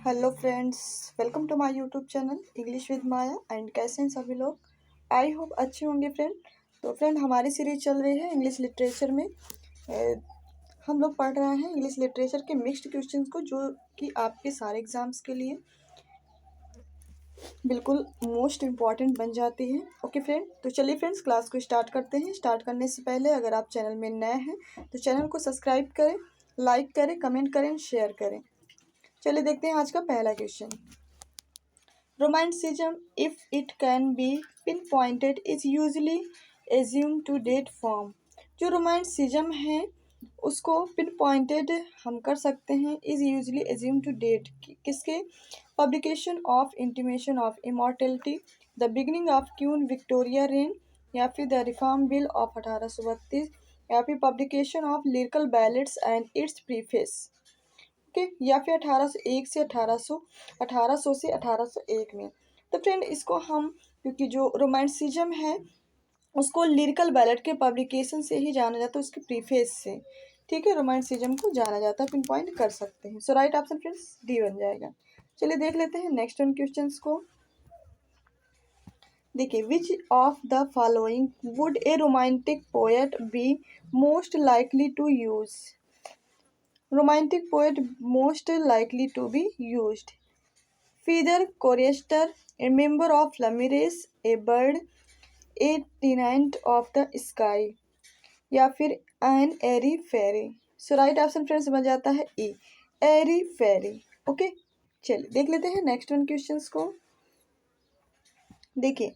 Hello friends, welcome to my YouTube channel English with Maya. And कैसे हैं सभी लोग? आई होप अच्छे होंगे फ्रेंड। तो फ्रेंड, हमारी सीरीज चल रही है इंग्लिश लिटरेचर में। हम लोग पढ़ रहे हैं इंग्लिश लिटरेचर के मिक्स्ड क्वेश्चंस को, जो कि आपके सारे एग्जाम्स के लिए बिल्कुल मोस्ट इम्पॉर्टेंट बन जाती है। ओके फ्रेंड, तो चलिए फ्रेंड्स, क्लास को स्टार्ट करते हैं। स्टार्ट करने से पहले अगर आप चैनल में नए हैं तो चैनल को सब्सक्राइब करें, लाइक करें, कमेंट करें, शेयर करें। चलिए देखते हैं आज का पहला question. Romanticism, if it can be pinpointed, is usually assumed to date from। जो रोमांटिसिज्म है उसको पिन पॉइंटेड हम कर सकते हैं is usually assumed to date किसके? Publication of intimation of immortality, the beginning of Queen Victoria reign, या फिर द रिफॉर्म बिल ऑफ 1832, या फिर publication of lyrical ballads and its preface. Okay, या फिर 1801 से 1800 से 1801 में। तो फ्रेंड, इसको हम, क्योंकि जो रोमांटिसिज्म है उसको लिरिकल बैलेट के पब्लिकेशन से ही जाना जाता है, उसके प्रीफेस से। ठीक है, रोमांटिसिज्म को जाना जाता है, पिन पॉइंट कर सकते हैं। सो राइट ऑप्शन फ्रेंड्स डी बन जाएगा। चलिए देख लेते हैं नेक्स्ट वन क्वेश्चंस को। देखिए, which of the following would a romantic poet be most likely to use? Romantic poet most likely to be used. Feather chorister, a member of Ramirez, a bird, a tenant of the sky, या फिर an airy fairy। So right option friends बन जाता है ए, airy fairy। Okay, चलिए देख लेते हैं next one questions को। देखिए,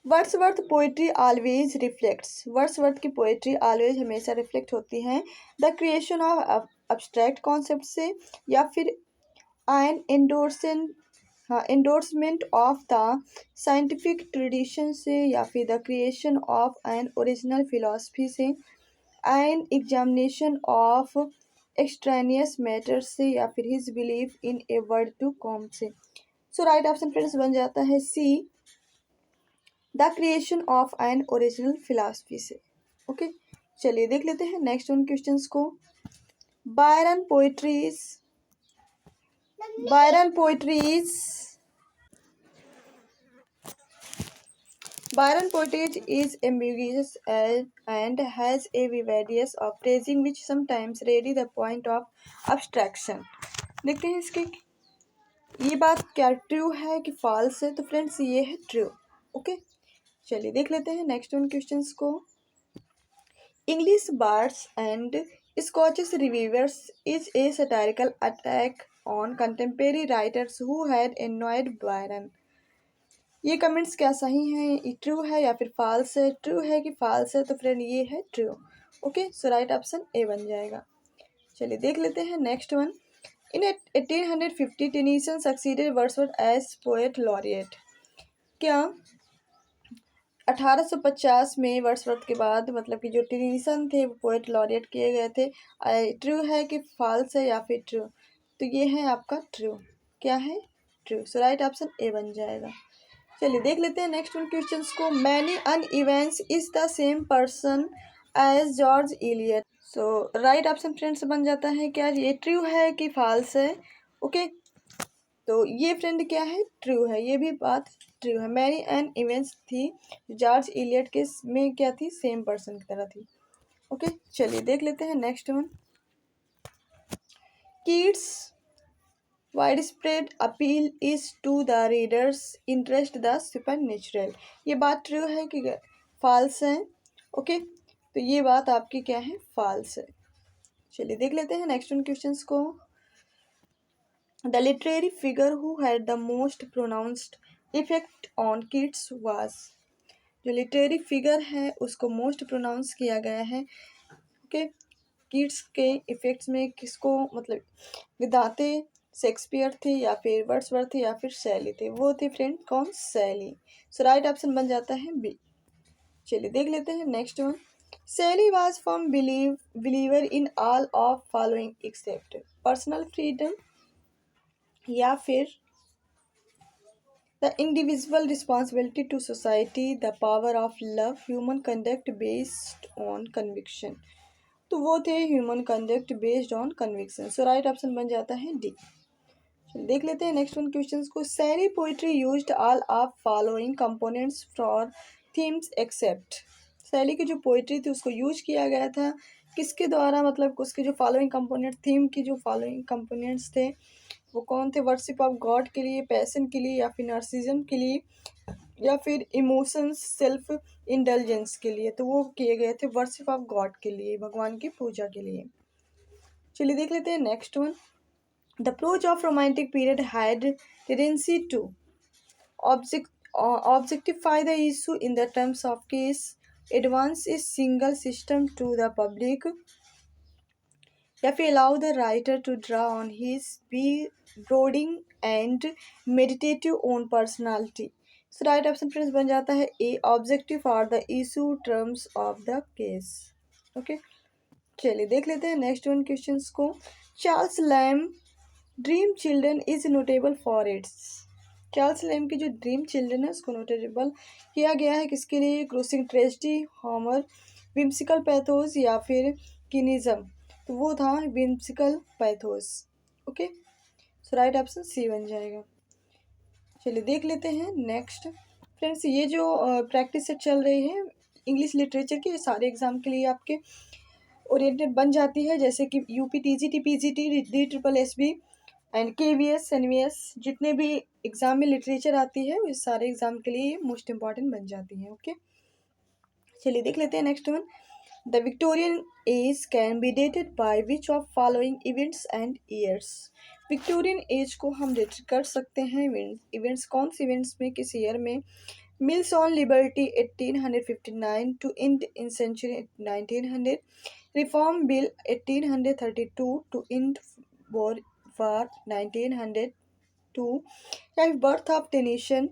Wordsworth poetry always reflects, Wordsworth की पोइट्री ऑलवेज हमेशा रिफ्लेक्ट होती हैं the creation of abstract concept से, या फिर an endorsement of the scientific tradition से, या फिर the creation of an original philosophy से, an examination of extraneous matter से, या फिर his belief in a word to come से। सो राइट ऑप्शन फ्रेंड्स बन जाता है C, the creation of an original philosophy से। ओके, चलिए देख लेते हैं नेक्स्ट वन क्वेश्चंस को। Byron poetries Byron poetries Byron poetry is ambiguous and has a vivacious of phrasing which sometimes rarely the point of abstraction। देखते हैं इसके, ये बात क्या ट्रू है कि फॉल्स है? तो फ्रेंड्स ये है ट्रू। ओके, चलिए देख लेते हैं नेक्स्ट वन क्वेश्चंस को। English bards and Scottish reviewers is a satirical attack on contemporary writers who had annoyed Byron. ये कमेंट्स क्या सही हैं, ये ट्रू है या फिर फॉल्स है? ट्रू है कि फॉल्स है? तो फ्रेंड ये है true. Okay, so right option A बन जाएगा। चलिए देख लेते हैं next one. In 1850 Tennyson succeeded Wordsworth as poet laureate. क्या 1850 में वर्ड्सवर्थ के बाद, मतलब कि जो टेनीसन थे वो पोएट लॉरिएट किए गए थे? ट्रू है कि फॉल्स है या फिर ट्रू? तो ये है आपका ट्रू। क्या है? True. So right option A बन जाएगा। चलिए देख लेते हैं नेक्स्ट वन क्वेश्चंस को। Mary Ann Evans is the same person as George Eliot. So right option friends बन जाता है क्या ये ट्रू है कि फॉल्स है? ओके, तो ये फ्रेंड क्या है? ट्रू है। ये भी बात ट्रू है। मैनी एन इवेंट्स थी जॉर्ज इलियट के में क्या थी? सेम पर्सन की तरह थी। ओके, चलिए देख लेते हैं next one. Kids widespread appeal is to the readers interest the supernatural. ये बात ट्रू है कि फॉल्स है? ओके, तो ये बात आपकी क्या है? फॉल्स है। चलिए देख लेते हैं नेक्स्ट वन क्वेश्चंस को। The literary figure who had the most pronounced effect on kids was. जो लिटरेरी फिगर है उसको मोस्ट प्रोनाउंस किया गया है ओके किड्स के इफेक्ट्स में किसको, मतलब विदाते शेक्सपियर थे या फिर वर्ड्सवर्थ थे या फिर शैली थे? वो थे फ्रेंड कौन? शैली। सो राइट ऑप्शन बन जाता है बी। चलिए देख लेते हैं next one. Shelley was from believer in all of following except personal freedom, या फिर the individual responsibility to society, the power of love, human conduct based on conviction. तो वो थे human conduct based on conviction. So right option बन जाता है D. देख लेते हैं नेक्स्ट वन क्वेश्चन को। Shelley's poetry used all of following components for themes except. Shelley की जो पोइट्री थी उसको यूज किया गया था किसके द्वारा, मतलब उसके जो फॉलोइंग कंपोनेंट, थीम की जो फॉलोइंग कंपोनेंट्स थे वो कौन थे? वर्शिप ऑफ गॉड के लिए, पैशन के लिए, या फिर नर्सिज्म के लिए, या फिर इमोशंस, सेल्फ इंडल्जेंस के लिए। तो वो किए गए थे वर्शिप ऑफ गॉड के लिए, भगवान की पूजा के लिए। चलिए देख लेते हैं next one. The approach of romantic period had tendency to objectify the issue in the terms of case, advance a single system to the public, या फिर allow the writer to draw on his brooding and meditative own personality. So right option friends बन जाता है A, objective for the issue terms of the case. Okay, चलिए देख लेते हैं next one questions को। Charles Lamb dream children is notable for its. Charles Lamb की जो ड्रीम चिल्ड्रन है उसको नोटेबल किया गया है किसके लिए? क्रूसिंग ट्रेजिडी, हॉमर, विम्सिकल पैथोस, या फिर किनिज्म। तो वो था whimsical pathos. Okay, so right option C बन जाएगा। चलिए देख लेते हैं नेक्स्ट। फ्रेंड्स ये जो प्रैक्टिस सेट चल रही है इंग्लिश लिटरेचर की, ये सारे एग्जाम के लिए आपके ओरिएंटेड बन जाती है, जैसे कि UP, TGT, PGT, D triple S B and KVS, NVS, जितने भी एग्जाम में लिटरेचर आती है इस सारे एग्जाम के लिए मोस्ट इंपॉर्टेंट बन जाती है। ओके, चलिए देख लेते हैं next one. The Victorian as can be dated by which of following events and years. Victorian age को हम डेट कर सकते हैं इवेंट्स, कौन से इवेंट्स में, किस ईयर में? Mill's on liberty 1859 to end in century 1900, reform bill 1832 to end war 1902, या birth of Tennyson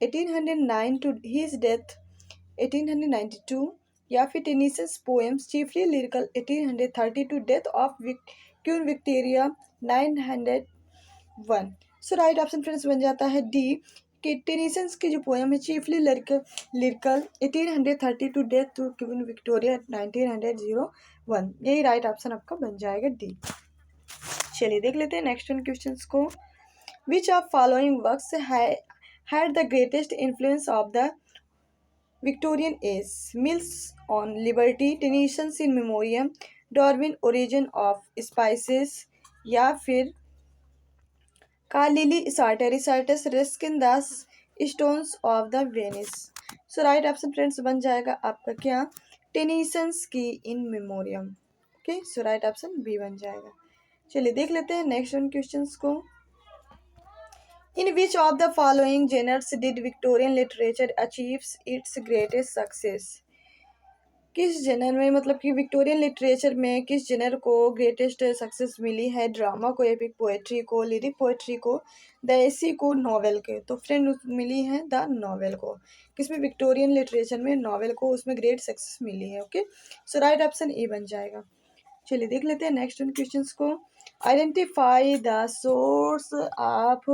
1809 to his death 1892, या फिर Tennyson's poems chiefly lyrical 1830 to death of Queen Victoria 901। So right option friends बन जाता है D, कि Tennyson's की जो poem है chiefly lyrical 1830 to death to Queen Victoria 1901। यही राइट ऑप्शन आपका बन जाएगा डी। चलिए देख लेते हैं नेक्स्ट वन क्वेश्चंस को। Which of following works had the greatest influence of the Victorian age? Mill's on liberty, Tennyson's in memoriam, Darwin origin of species, या फिर Carlyle Sartor Ruskin does stones of the Venice. So right option friends बन जाएगा आपका क्या? Tennyson's की in memoriam. Okay, so right option B बन जाएगा। चलिए देख लेते हैं नेक्स्ट वन क्वेश्चंस को। In which of the following genres did Victorian literature achieves its greatest success? किस जेनर में, मतलब कि विक्टोरियन लिटरेचर में किस जेनर को ग्रेटेस्ट सक्सेस मिली है? ड्रामा को, एपिक पोएट्री को, लिरिक पोएट्री को, द एसी को, नॉवेल के? तो फ्रेंड मिली है द नॉवेल को। किसमें? विक्टोरियन लिटरेचर में नॉवेल को उसमें ग्रेट सक्सेस मिली है। Okay, so right option A बन जाएगा। चलिए देख लेते हैं नेक्स्ट वन क्वेश्चंस को। Identify the source of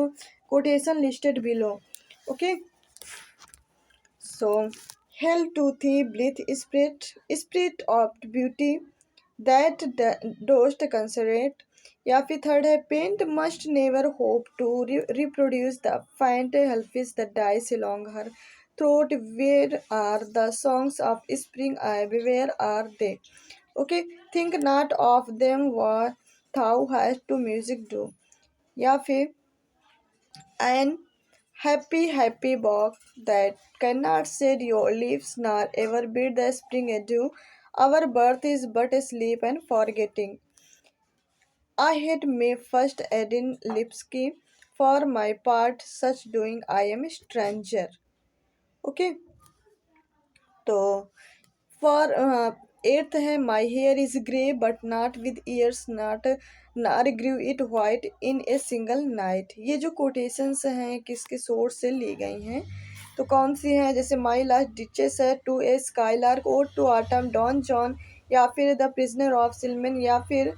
quotation listed below. Okay, so hail to thee blithe spirit of beauty that dost consecrate, या फिर थर्ड है paint must never hope to reproduce the faint हेल्पिस the dies along her throat, where are the songs of spring ay where are they? Okay, think not of them what thou hast to music do, या फिर an happy bog that cannot shed your leaves nor ever bid the spring adieu, our birth is but a sleep and forgetting, I had may first add in Lipsky, for my part such doing I am a stranger। okay, तो for eighth है my here is grey but not with years not नार ग्रू it white in a single night. ये जो quotations हैं किसके source से ली गई हैं? तो कौन सी हैं? जैसे माई लास्ट डिचेस है, to a skylark, ode to autumn, Don Juan, या फिर द प्रिजनर ऑफ सिलमिन, या फिर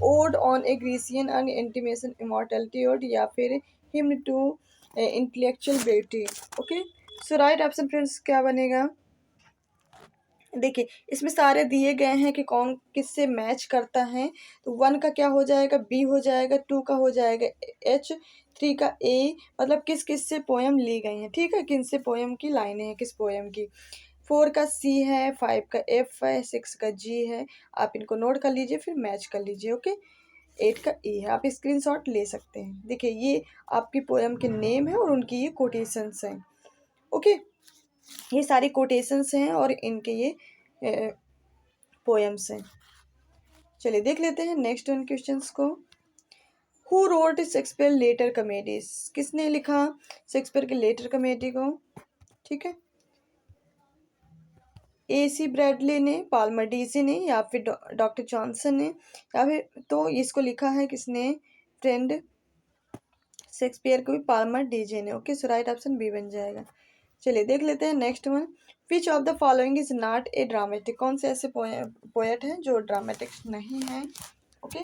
ode on a Grecian and intimation immortality ode, या फिर hymn to intellectual beauty. Okay, so right option friends क्या बनेगा? देखिए इसमें सारे दिए गए हैं कि कौन किससे मैच करता है। तो 1 का क्या हो जाएगा, बी हो जाएगा, 2 का हो जाएगा एच, 3 का ए, मतलब किस किस से पोयम ली गई हैं, ठीक है, किन से पोयम की लाइनें हैं, किस पोयम की। 4 का सी है, 5 का एफ है, 6 का जी है। आप इनको नोट कर लीजिए, फिर मैच कर लीजिए। ओके, 8 का ए है, आप स्क्रीनशॉट ले सकते हैं। देखिए ये आपकी पोयम के नेम है और उनकी ये कोटेशंस हैं। ओके, ये सारी कोटेशंस हैं और इनके ये पोएम्स हैं। चलिए देख लेते हैं नेक्स्ट वन क्वेश्चंस को। Who wrote Shakespeare later comedies, किसने लिखा शेक्सपियर के लेटर कॉमेडी को, ठीक है। AC ब्रैडली ने, पाल्मर डीसी ने, या फिर डॉक्टर जॉनसन ने, या फिर तो इसको लिखा है किसने, फ्रेंड शेक्सपियर को भी पाल्मर डीजे ने। Okay, so right option B बन जाएगा। चलिए देख लेते हैं next one. Which of the following is not a dramatic, कौन से ऐसे पोएट हैं जो ड्रामेटिक नहीं है। ओके,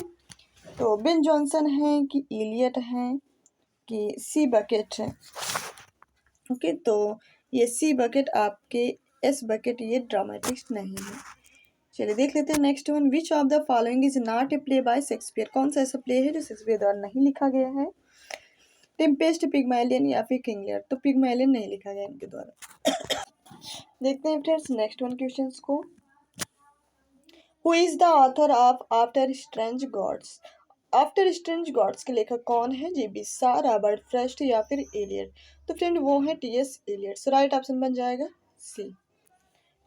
तो बेन जॉनसन है कि इलियट है कि सी बकेट है। ओके, तो ये सी बकेट आपके, एस बकेट ये ड्रामेटिक नहीं है। चलिए देख लेते हैं next one. Which of the following is not a play by Shakespeare, कौन सा ऐसा प्ले है जो शेक्सपियर द्वारा नहीं लिखा गया है। टेम्पेस्ट, पिग्मैलियन या फिर किंग लियर, तो पिग्मैलियन नहीं लिखा गया इनके द्वारा। देखते हैं फ्रेंड्स नेक्स्ट वन क्वेश्चंस को। Who is the author of after strange gods, after strange gods के लेखक कौन है। जी शा, रॉबर्ट फ्रस्ट या फिर एलियट, तो फ्रेंड वो है TS एलियट। सो राइट ऑप्शन बन जाएगा सी।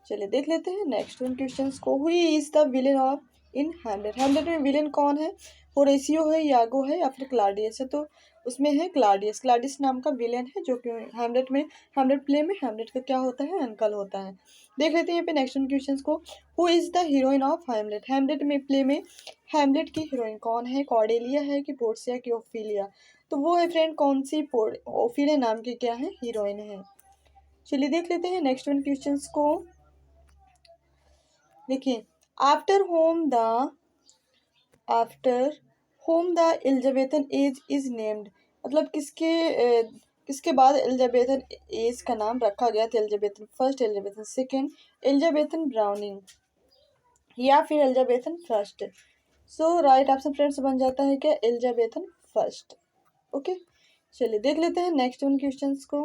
चलिए देख लेते हैं नेक्स्ट वन क्वेश्चंस को। हुई is the villain of in Hamlet, Hamlet में विलेन कौन है। होरेसियो है, यागो है, या फिर क्लाडियस है, तो उसमें है क्लाडियस। क्लाडियस नाम का विलेन है जो कि हैमलेट में, हैमलेट प्ले में हैमलेट का क्या होता है, अंकल होता है। देख लेते हैं यहाँ पे नेक्स्ट वन क्वेश्चंस को। Who is the heroine of Hamlet, Hamlet में प्ले में हैमलेट की हीरोइन कौन है। कॉर्डेलिया है कि पोर्सिया की ओफिलिया, तो वो है फ्रेंड कौन सी, ओफिलिया नाम की क्या है, हीरोइन है। चलिए देख लेते हैं नेक्स्ट वन क्वेश्चंस को। देखिए after home the, after home the Elizabethan age is named, मतलब किसके बाद एलिजाबेथन एज का नाम रखा गया था। Elizabethan first, Elizabethan second, Elizabethan browning या फिर एलिजाबेथन फर्स्ट। सो राइट ऑप्शन फ्रेंड्स बन जाता है क्या, एलिजाबेथन फर्स्ट। ओके, चलिए देख लेते हैं नेक्स्ट वन क्वेश्चंस को।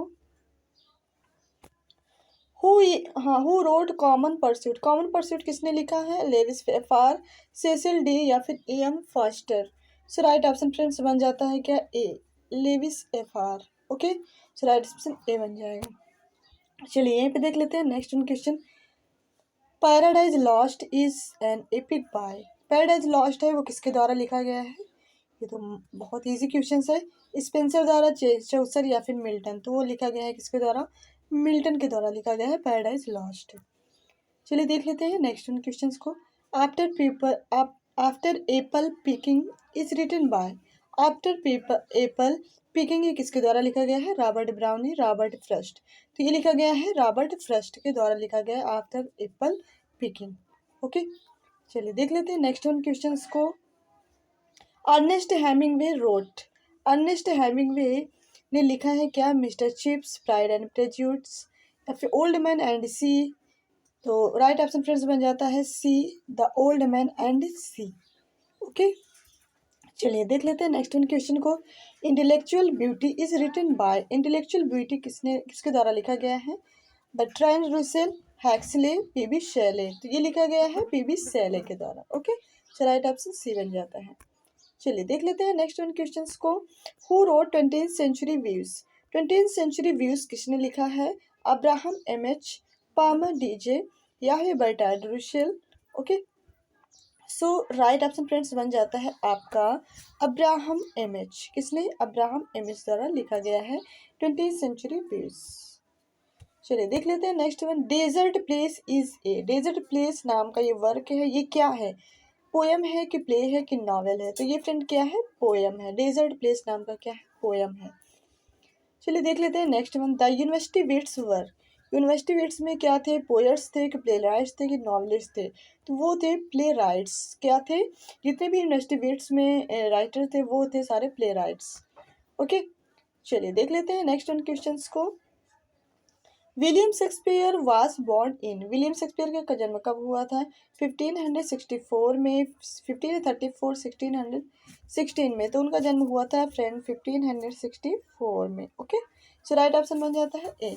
Who wrote common pursuit, common pursuit किसने लिखा है। लेविस एफआर, सेसिल डी या फिर AM Forster. So right option friends बन जाता है क्या, A, Leavis FR. Okay, so right option A बन जाएगा। चलिए यहीं पे देख लेते हैं next one question. Paradise Lost is an epic by, Paradise Lost है वो किसके द्वारा लिखा गया है। ये तो बहुत इजी क्वेश्चन है। स्पेंसर द्वारा, चौसर या फिर मिल्टन, तो वो लिखा गया है किसके द्वारा, मिल्टन के द्वारा लिखा गया है पैराडाइज लॉस्ट। चलिए देख लेते हैं नेक्स्ट वन क्वेश्चंस को। After paper, after apple picking is written by, after paper apple picking ये किसके द्वारा लिखा गया है। रॉबर्ट ब्राउनी, रॉबर्ट फ्रस्ट, तो ये लिखा गया है रॉबर्ट फ्रस्ट के द्वारा लिखा गया है आफ्टर एप्पल पिकिंग। ओके, चलिए देख लेते हैं नेक्स्ट वन क्वेश्चंस को। Ernest Hemingway wrote, Ernest Hemingway ने लिखा है क्या, Mister Chips, pride and prejudice या फिर ओल्ड मैन एंड सी, तो राइट ऑप्शन फ्रेंड्स बन जाता है C, the old man and sea. Okay, चलिए देख लेते हैं नेक्स्ट वन क्वेश्चन को। Intellectual beauty is written by, intellectual beauty किसके द्वारा लिखा गया है। Bertrand Russell, Huxley, PB Shelley, तो ये लिखा गया है PB शेले के द्वारा। ओके, तो राइट ऑप्शन सी बन जाता है। चलिए देख लेते हैं नेक्स्ट वन क्वेश्चंस को। Who wrote 20th century views, 20th century views किसने लिखा है। अब्राहम MH, पामर DJ या फिर Bertrand Russell. Okay, so right option friends बन जाता है आपका अब्राहम MH, किसने, अब्राहम MH द्वारा लिखा गया है 20th सेंचुरी व्यूज। चलिए देख लेते हैं next one. Desert place is a, desert place नाम का ये वर्क है, ये क्या है, पोयम है कि प्ले है कि नॉवेल है, तो ये फ्रेंड क्या है, पोयम है। डेजर्ट प्लेस नाम का क्या है, पोयम है। चलिए देख लेते हैं next one. The university wits were, university wits में क्या थे, पोएट्स थे कि प्ले राइट्स थे कि नॉवलिस्ट थे, तो वो थे प्ले राइट्स। क्या थे, जितने भी यूनिवर्सिटी वेट्स में राइटर थे वो थे सारे प्ले राइट्स। ओके, चलिए देख लेते हैं नेक्स्ट वन क्वेश्चंस को। William Shakespeare was born in, William Shakespeare का जन्म कब हुआ था? 1564 में, 1534, 1616 में। तो उनका जन्म हुआ था फ्रेंड 1564 में। ओके, सो राइट ऑप्शन बन जाता है ए।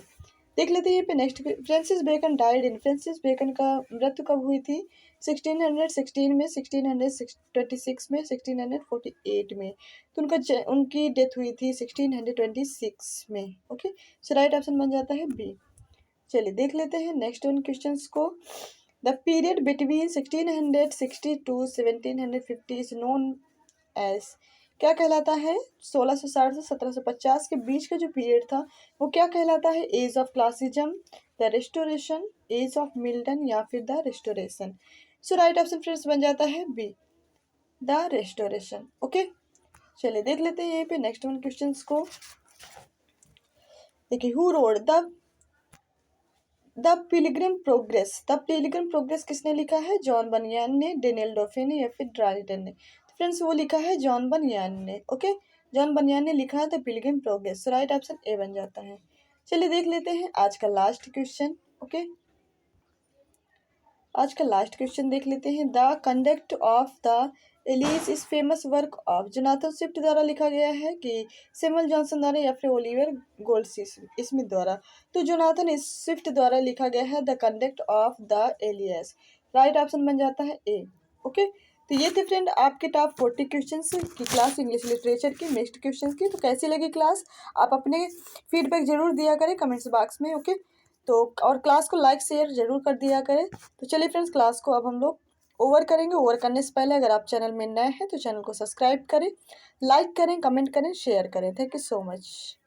देख लेते हैं यहाँ पे next. Francis Bacon died in, Francis Bacon का मृत्यु कब हुई थी? 1616 में, 1626 में, 1648 में। तो उनकी डेथ हुई थी 1626 में। ओके, सो राइट ऑप्शन बन जाता है बी। चलिए देख लेते हैं नेक्स्ट उन क्वेश्चंस को। The period between 1660 to 1750 is known as, क्या कहलाता है? 1660 से 1750 के बीच का जो पीरियड था वो क्या कहलाता है? Age of classicism, the restoration, age of Milton या फिर the restoration. So right option friends बन जाता है बी, द रेस्टोरेशन। ओके, चलिए देख लेते हैं यहाँ पे नेक्स्ट वन क्वेश्चंस को। देखिए, who wrote the Pilgrim progress, the Pilgrim progress किसने लिखा है? जॉन बनियान ने, डेनियल डॉफे ने या फिर ड्राइडन ने? फ्रेंड्स वो लिखा है जॉन बनियान ने। ओके, जॉन बनियान ने लिखा है the Pilgrim progress. Right option A बन जाता है। चलिए देख लेते हैं आज का लास्ट क्वेश्चन। ओके, आज का लास्ट क्वेश्चन देख लेते हैं। The conduct of the Allies is famous work of, Jonathan Swift द्वारा लिखा गया है कि सैमुअल जॉनसन द्वारा या फिर ओलिवर गोल्डस्मिथ द्वारा? तो जोनाथन स्विफ्ट द्वारा लिखा गया है the conduct of the allies. Right option बन जाता है ए। ओके, तो ये थे फ्रेंड आपके टॉप 40 क्वेश्चंस की क्लास इंग्लिश लिटरेचर की, मिक्स्ड क्वेश्चंस की। तो कैसी लगी क्लास? आप अपने फीडबैक जरूर दिया करें कमेंट्स बॉक्स में। ओके, तो और क्लास को लाइक शेयर जरूर कर दिया करें। तो चलिए फ्रेंड्स, क्लास को अब हम लोग ओवर करेंगे। ओवर करने से पहले अगर आप चैनल में नए हैं तो चैनल को सब्सक्राइब करें, लाइक करें, कमेंट करें, शेयर करें। Thank you so much.